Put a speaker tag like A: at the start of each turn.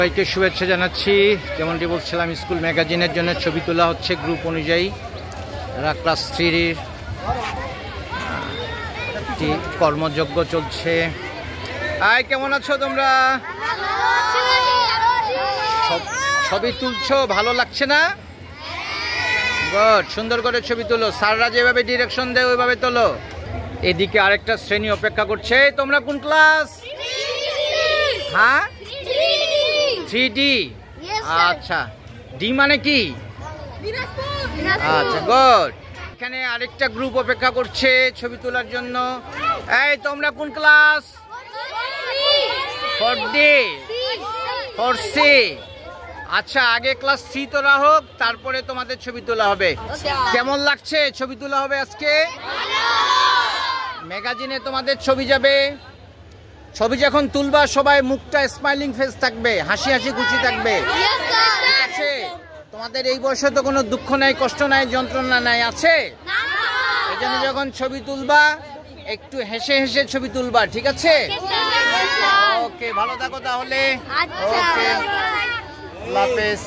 A: সবাইকে শুভেচ্ছা জানাচ্ছি। যেমনটি বলছিলাম, স্কুল ম্যাগাজিনের জন্য ছবি তোলা হচ্ছে গ্রুপ অনুযায়ী। ক্লাস 3 এর একটি কর্মযজ্ঞ চলছে। কেমন আছো তোমরা? ছবি তুলছো, ভালো লাগছে না? গুড, সুন্দর করে ছবি তুলো। স্যাররা যেভাবে ডিরেকশন দেয় ওইভাবে তোলো। এদিকে আরেকটা শ্রেণী অপেক্ষা করছে। তোমরা কোন ক্লাস? হ্যাঁ, 3D। আচ্ছা, ডি মানে কি? আচ্ছা, গুড। এখানে আরেকটা গ্রুপ অপেক্ষা করছে ছবি তোলার জন্য। এই তোমরা কোন ক্লাস? 4D, 4C। আচ্ছা, আগে ক্লাস 3 তোলা হোক, তারপরে তোমাদের ছবি তোলা হবে। কেমন লাগছে ছবি তোলা হবে আজকে? ম্যাগাজিনে তোমাদের ছবি যাবে। ছবি যখন তুলবা সবাই মুখটা স্মাইলিং ফেস থাকবে, হাসি হাসি খুশি থাকবে, ঠিক আছে? তোমাদের এই বয়সে তো কোনো দুঃখ নাই, কষ্ট নাই, যন্ত্রণা নাই, আছে? এই জন্য যখন ছবি তুলবা একটু হেসে হেসে ছবি তুলবা, ঠিক আছে? ওকে, ভালো থাকো তাহলে। ওকে, আল্লাহ হাফেজ।